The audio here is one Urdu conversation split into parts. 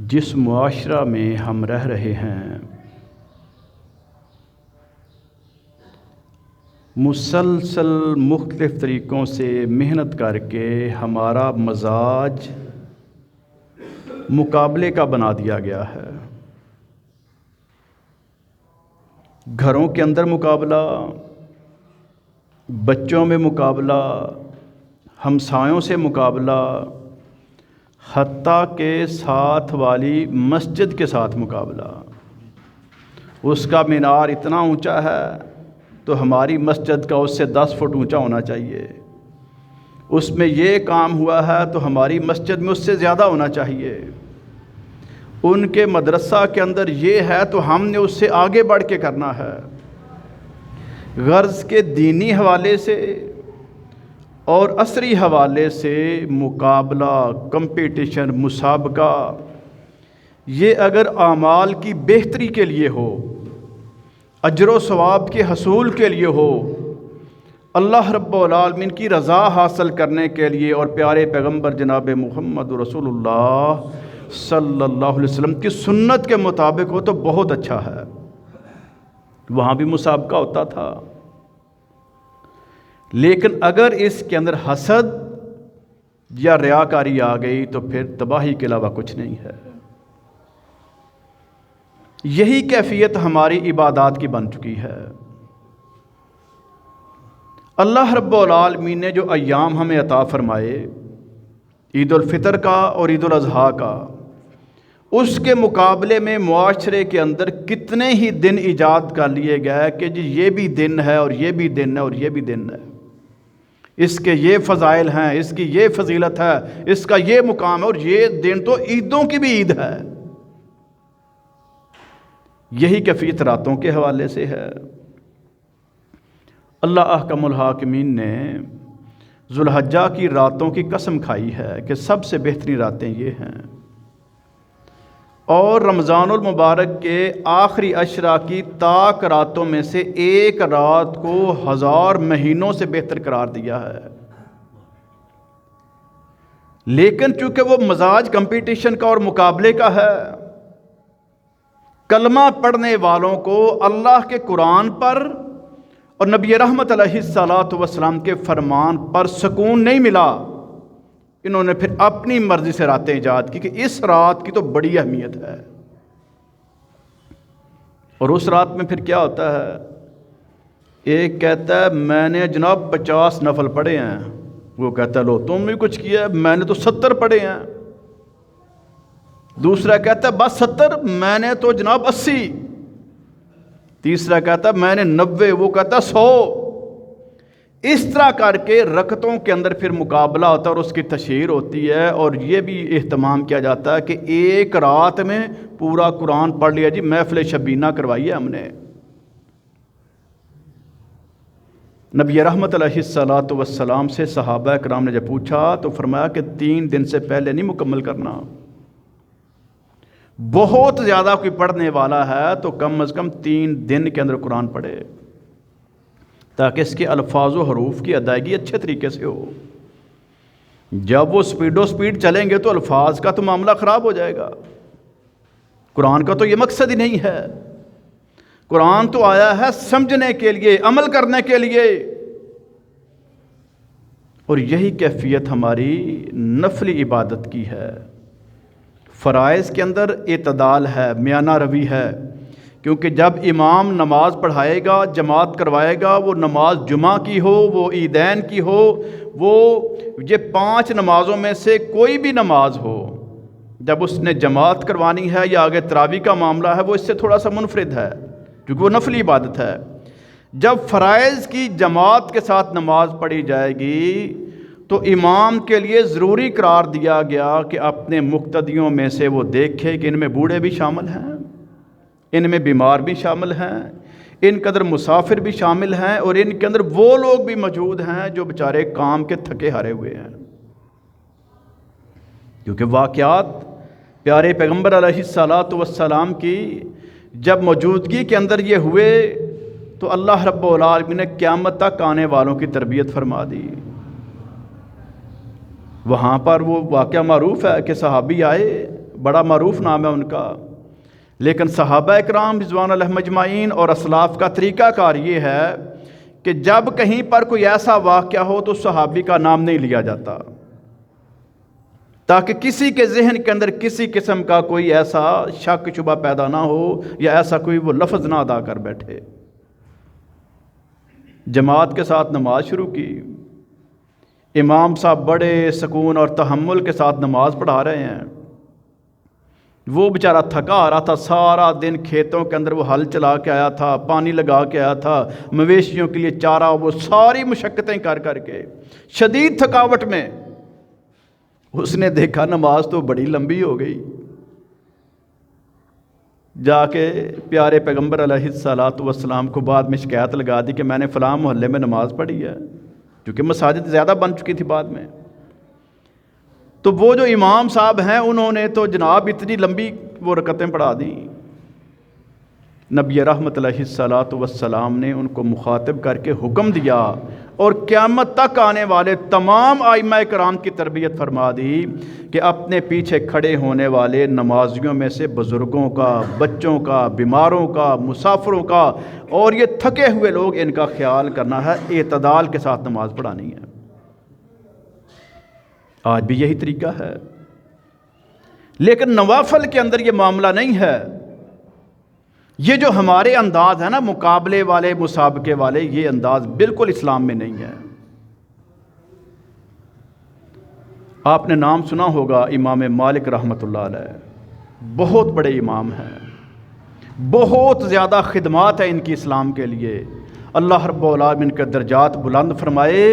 جس معاشرہ میں ہم رہ رہے ہیں مسلسل مختلف طریقوں سے محنت کر کے ہمارا مزاج مقابلے کا بنا دیا گیا ہے۔ گھروں کے اندر مقابلہ، بچوں میں مقابلہ، ہمسایوں سے مقابلہ، حتیٰ کہ ساتھ والی مسجد کے ساتھ مقابلہ۔ اس کا مینار اتنا اونچا ہے تو ہماری مسجد کا اس سے 10 فٹ اونچا ہونا چاہیے۔ اس میں یہ کام ہوا ہے تو ہماری مسجد میں اس سے زیادہ ہونا چاہیے۔ ان کے مدرسہ کے اندر یہ ہے تو ہم نے اس سے آگے بڑھ کے کرنا ہے۔ غرض کے دینی حوالے سے اور عصری حوالے سے مقابلہ، کمپٹیشن، مسابقہ، یہ اگر اعمال کی بہتری کے لیے ہو، اجر و ثواب کے حصول کے لیے ہو، اللہ رب العالمین کی رضا حاصل کرنے کے لیے اور پیارے پیغمبر جناب محمد رسول اللہ صلی اللہ علیہ وسلم کی سنت کے مطابق ہو تو بہت اچھا ہے۔ وہاں بھی مسابقہ ہوتا تھا، لیکن اگر اس کے اندر حسد یا ریاکاری آ گئی تو پھر تباہی کے علاوہ کچھ نہیں ہے۔ یہی کیفیت ہماری عبادات کی بن چکی ہے۔ اللہ رب العالمین نے جو ایام ہمیں عطا فرمائے، عید الفطر کا اور عید الاضحیٰ کا، اس کے مقابلے میں معاشرے کے اندر کتنے ہی دن ایجاد کر لیے گئے کہ جی یہ بھی دن ہے اور یہ بھی دن ہے اور یہ بھی دن ہے، اس کے یہ فضائل ہیں، اس کی یہ فضیلت ہے، اس کا یہ مقام ہے، اور یہ دن تو عیدوں کی بھی عید ہے۔ یہی کیفیت راتوں کے حوالے سے ہے۔ اللہ احکم الحاکمین نے ذوالحجہ کی راتوں کی قسم کھائی ہے کہ سب سے بہترین راتیں یہ ہیں، اور رمضان المبارک کے آخری عشرہ کی طاق راتوں میں سے ایک رات کو 1000 مہینوں سے بہتر قرار دیا ہے۔ لیکن چونکہ وہ مزاج کمپٹیشن کا اور مقابلے کا ہے، کلمہ پڑھنے والوں کو اللہ کے قرآن پر اور نبی رحمت علیہ الصلاۃ والسلام کے فرمان پر سکون نہیں ملا۔ انہوں نے پھر اپنی مرضی سے راتیں ایجاد کی کہ اس رات کی تو بڑی اہمیت ہے۔ اور اس رات میں پھر کیا ہوتا ہے؟ ایک کہتا ہے میں نے جناب 50 نفل پڑھے ہیں، وہ کہتا ہے لو تم نے کچھ کیا ہے، میں نے تو 70 پڑھے ہیں۔ دوسرا کہتا ہے بس 70، میں نے تو جناب 80۔ تیسرا کہتا ہے میں نے 90، وہ کہتا ہے 100۔ اس طرح کر کے رکعتوں کے اندر پھر مقابلہ ہوتا ہے اور اس کی تشہیر ہوتی ہے، اور یہ بھی اہتمام کیا جاتا ہے کہ ایک رات میں پورا قرآن پڑھ لیا جی، محفل شبینہ کروائی ہے ہم نے۔ نبی رحمت علیہ الصلاۃ والسلام سے صحابہ کرام نے جب پوچھا تو فرمایا کہ 3 دن سے پہلے نہیں مکمل کرنا۔ بہت زیادہ کوئی پڑھنے والا ہے تو کم از کم 3 دن کے اندر قرآن پڑھے، تاکہ اس کے الفاظ و حروف کی ادائیگی اچھے طریقے سے ہو۔ جب وہ سپیڈ چلیں گے تو الفاظ کا تو معاملہ خراب ہو جائے گا۔ قرآن کا تو یہ مقصد ہی نہیں ہے۔ قرآن تو آیا ہے سمجھنے کے لیے، عمل کرنے کے لیے۔ اور یہی کیفیت ہماری نفلی عبادت کی ہے۔ فرائض کے اندر اعتدال ہے، میانہ روی ہے، کیونکہ جب امام نماز پڑھائے گا، جماعت کروائے گا، وہ نماز جمعہ کی ہو، وہ عیدین کی ہو، وہ یہ 5 نمازوں میں سے کوئی بھی نماز ہو، جب اس نے جماعت کروانی ہے یا آگے تراویح کا معاملہ ہے، وہ اس سے تھوڑا سا منفرد ہے کیونکہ وہ نفلی عبادت ہے۔ جب فرائض کی جماعت کے ساتھ نماز پڑھی جائے گی تو امام کے لیے ضروری قرار دیا گیا کہ اپنے مقتدیوں میں سے وہ دیکھے کہ ان میں بوڑھے بھی شامل ہیں، ان میں بیمار بھی شامل ہیں، ان کے اندر مسافر بھی شامل ہیں، اور ان کے اندر وہ لوگ بھی موجود ہیں جو بیچارے کام کے تھکے ہارے ہوئے ہیں۔ کیونکہ واقعات پیارے پیغمبر علیہ الصلاۃ والسلام کی جب موجودگی کے اندر یہ ہوئے تو اللہ رب العالمین نے قیامت تک آنے والوں کی تربیت فرما دی۔ وہاں پر وہ واقعہ معروف ہے کہ صحابی آئے، بڑا معروف نام ہے ان کا، لیکن صحابہ اکرام رضوان علیہم اجمعین اور اسلاف کا طریقہ کار یہ ہے کہ جب کہیں پر کوئی ایسا واقعہ ہو تو صحابی کا نام نہیں لیا جاتا، تاکہ کسی کے ذہن کے اندر کسی قسم کا کوئی ایسا شک شبہ پیدا نہ ہو یا ایسا کوئی وہ لفظ نہ ادا کر بیٹھے۔ جماعت کے ساتھ نماز شروع کی، امام صاحب بڑے سکون اور تحمل کے ساتھ نماز پڑھا رہے ہیں۔ وہ بیچارہ تھکا آ رہا تھا، سارا دن کھیتوں کے اندر وہ ہل چلا کے آیا تھا، پانی لگا کے آیا تھا، مویشیوں کے لیے چارہ، وہ ساری مشقتیں کر کر کے شدید تھکاوٹ میں اس نے دیکھا نماز تو بڑی لمبی ہو گئی۔ جا کے پیارے پیغمبر علیہ الصلاۃ والسلام کو بعد میں شکایت لگا دی کہ میں نے فلاں محلے میں نماز پڑھی ہے، کیونکہ مساجد زیادہ بن چکی تھی بعد میں۔ تو وہ جو امام صاحب ہیں انہوں نے تو جناب اتنی لمبی وہ رکعتیں پڑھا دیں۔ نبی رحمت علیہ الصلاۃ والسلام نے ان کو مخاطب کر کے حکم دیا اور قیامت تک آنے والے تمام ائمہ کرام کی تربیت فرما دی کہ اپنے پیچھے کھڑے ہونے والے نمازیوں میں سے بزرگوں کا، بچوں کا، بیماروں کا، مسافروں کا اور یہ تھکے ہوئے لوگ، ان کا خیال کرنا ہے، اعتدال کے ساتھ نماز پڑھانی ہے۔ آج بھی یہی طریقہ ہے، لیکن نوافل کے اندر یہ معاملہ نہیں ہے۔ یہ جو ہمارے انداز ہے نا، مقابلے والے، مسابقے والے، یہ انداز بالکل اسلام میں نہیں ہے۔ آپ نے نام سنا ہوگا امام مالک رحمۃ اللہ علیہ، بہت بڑے امام ہیں، بہت زیادہ خدمات ہیں ان کی اسلام کے لیے، اللہ رب العالمین کے درجات بلند فرمائے۔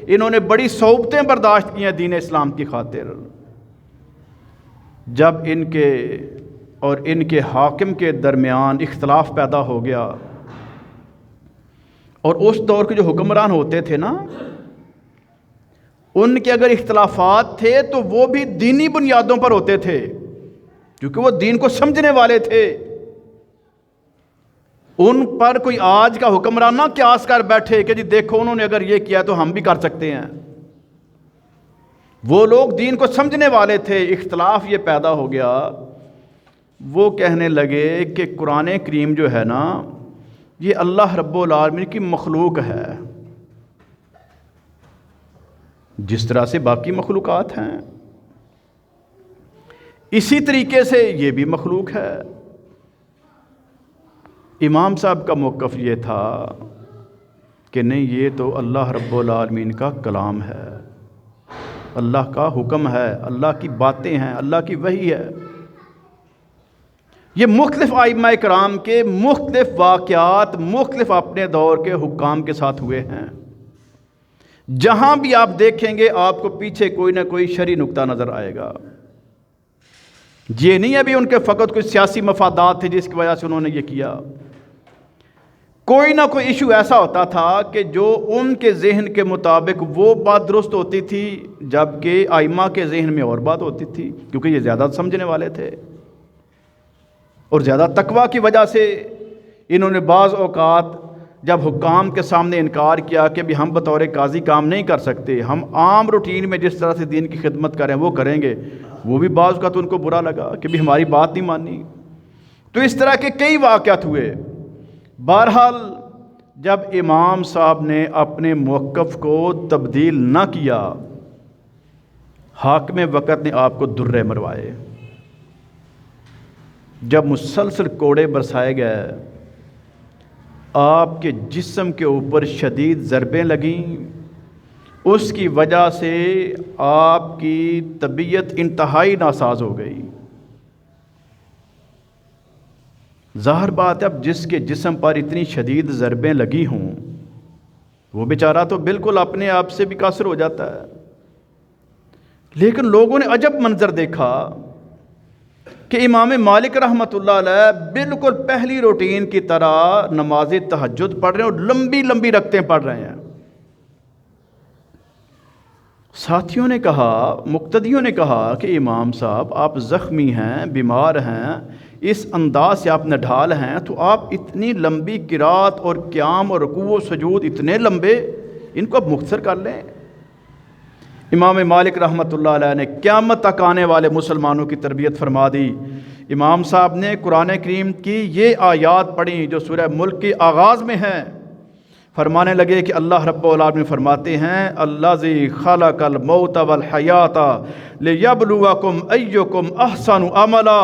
انہوں نے بڑی صعوبتیں برداشت کی ہیں دین اسلام کی خاطر۔ جب ان کے اور ان کے حاکم کے درمیان اختلاف پیدا ہو گیا، اور اس دور کے جو حکمران ہوتے تھے نا، ان کے اگر اختلافات تھے تو وہ بھی دینی بنیادوں پر ہوتے تھے، کیونکہ وہ دین کو سمجھنے والے تھے۔ ان پر کوئی آج کا حکمران نہ قیاس کر بیٹھے کہ جی دیکھو انہوں نے اگر یہ کیا تو ہم بھی کر سکتے ہیں۔ وہ لوگ دین کو سمجھنے والے تھے، اختلاف یہ پیدا ہو گیا۔ وہ کہنے لگے کہ قرآن کریم جو ہے نا، یہ اللہ رب العالمین کی مخلوق ہے، جس طرح سے باقی مخلوقات ہیں اسی طریقے سے یہ بھی مخلوق ہے۔ امام صاحب کا موقف یہ تھا کہ نہیں، یہ تو اللہ رب العالمین کا کلام ہے، اللہ کا حکم ہے، اللہ کی باتیں ہیں، اللہ کی وحی ہے۔ یہ مختلف ائمہ کرام کے مختلف واقعات مختلف اپنے دور کے حکام کے ساتھ ہوئے ہیں۔ جہاں بھی آپ دیکھیں گے آپ کو پیچھے کوئی نہ کوئی شرعی نقطہ نظر آئے گا۔ یہ نہیں ابھی ان کے فقط کوئی سیاسی مفادات تھے جس کی وجہ سے انہوں نے یہ کیا۔ کوئی نہ کوئی ایشو ایسا ہوتا تھا کہ جو ان کے ذہن کے مطابق وہ بات درست ہوتی تھی، جبکہ ائمہ کے ذہن میں اور بات ہوتی تھی، کیونکہ یہ زیادہ سمجھنے والے تھے اور زیادہ تقویٰ کی وجہ سے انہوں نے بعض اوقات جب حکام کے سامنے انکار کیا کہ بھی ہم بطور قاضی کام نہیں کر سکتے، ہم عام روٹین میں جس طرح سے دین کی خدمت کریں وہ کریں گے، وہ بھی بعض اوقات ان کو برا لگا کہ بھی ہماری بات نہیں مانی۔ تو اس طرح کے کئی واقعات ہوئے۔ بہرحال جب امام صاحب نے اپنے موقف کو تبدیل نہ کیا، حاکم وقت نے آپ کو درے مروائے۔ جب مسلسل کوڑے برسائے گئے، آپ کے جسم کے اوپر شدید ضربیں لگیں، اس کی وجہ سے آپ کی طبیعت انتہائی ناساز ہو گئی۔ ظاہر بات ہے، اب جس کے جسم پر اتنی شدید ضربیں لگی ہوں وہ بیچارہ تو بالکل اپنے آپ سے بھی قاصر ہو جاتا ہے۔ لیکن لوگوں نے عجب منظر دیکھا کہ امام مالک رحمۃ اللہ علیہ بالکل پہلی روٹین کی طرح نماز تہجد پڑھ رہے ہیں اور لمبی لمبی رکعتیں پڑھ رہے ہیں۔ ساتھیوں نے کہا، مقتدیوں نے کہا کہ امام صاحب آپ زخمی ہیں، بیمار ہیں، اس انداز سے آپ نڈھال ہیں، تو آپ اتنی لمبی قرات اور قیام اور رکوع و سجود اتنے لمبے، ان کو اب مختصر کر لیں۔ امام مالک رحمۃ اللہ علیہ نے قیامت تک آنے والے مسلمانوں کی تربیت فرما دی۔ امام صاحب نے قرآن کریم کی یہ آیات پڑھی جو سورہ ملک کے آغاز میں ہیں، فرمانے لگے کہ اللہ رب العالمین فرماتے ہیں الذی خلق الموت والحیات لیبلوکم ایکم احسن عملا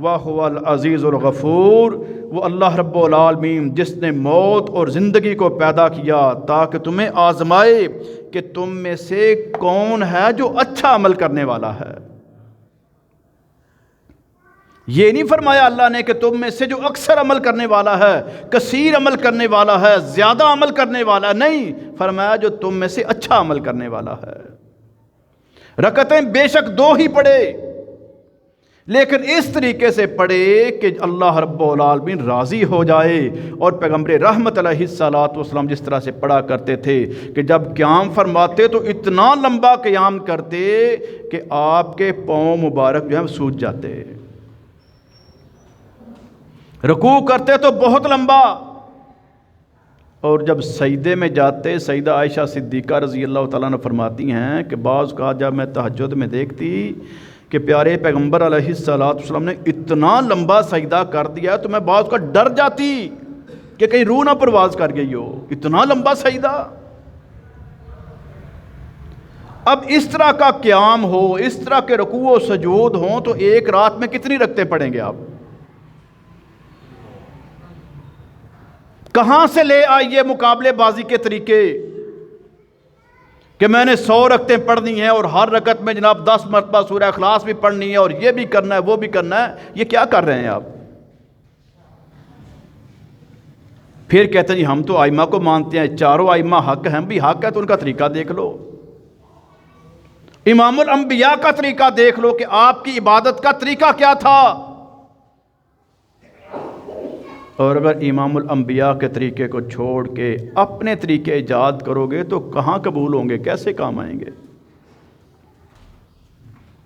وہو العزیز الغفور۔ وہ اللہ رب العالمین جس نے موت اور زندگی کو پیدا کیا تاکہ تمہیں آزمائے کہ تم میں سے کون ہے جو اچھا عمل کرنے والا ہے۔ یہ نہیں فرمایا اللہ نے کہ تم میں سے جو اکثر عمل کرنے والا ہے، کثیر عمل کرنے والا ہے، زیادہ عمل کرنے والا ہے، نہیں، فرمایا جو تم میں سے اچھا عمل کرنے والا ہے۔ رکعتیں بے شک 2 ہی پڑھے، لیکن اس طریقے سے پڑھے کہ اللہ رب العالمین راضی ہو جائے۔ اور پیغمبر رحمت علیہ الصلوۃ والسلام جس طرح سے پڑھا کرتے تھے کہ جب قیام فرماتے تو اتنا لمبا قیام کرتے کہ آپ کے پاؤں مبارک جو ہیں سوج جاتے، رکوع کرتے تو بہت لمبا، اور جب سجدے میں جاتے سیدہ عائشہ صدیقہ رضی اللہ تعالیٰ عنہ فرماتی ہیں کہ بعض کا جب میں تہجد میں دیکھتی کہ پیارے پیغمبر علیہ الصلوۃ والسلام نے اتنا لمبا سجدہ کر دیا تو میں بعض کا ڈر جاتی کہ کہیں روح نہ پرواز کر گئی ہو، اتنا لمبا سجدہ۔ اب اس طرح کا قیام ہو، اس طرح کے رکوع و سجود ہوں تو ایک رات میں کتنی رکعتیں پڑھیں گے آپ؟ کہاں سے لے آئیے مقابلے بازی کے طریقے کہ میں نے 100 رکعتیں پڑھنی ہیں اور ہر رکعت میں جناب 10 مرتبہ سورہ اخلاص بھی پڑھنی ہے اور یہ بھی کرنا ہے وہ بھی کرنا ہے؟ یہ کیا کر رہے ہیں آپ؟ پھر کہتے ہیں جی ہم تو ائمہ کو مانتے ہیں، چاروں ائمہ حق ہیں، بھی حق ہے تو ان کا طریقہ دیکھ لو، امام الانبیاء کا طریقہ دیکھ لو کہ آپ کی عبادت کا طریقہ کیا تھا۔ اور اگر امام الانبیاء کے طریقے کو چھوڑ کے اپنے طریقے ایجاد کرو گے تو کہاں قبول ہوں گے، کیسے کام آئیں گے؟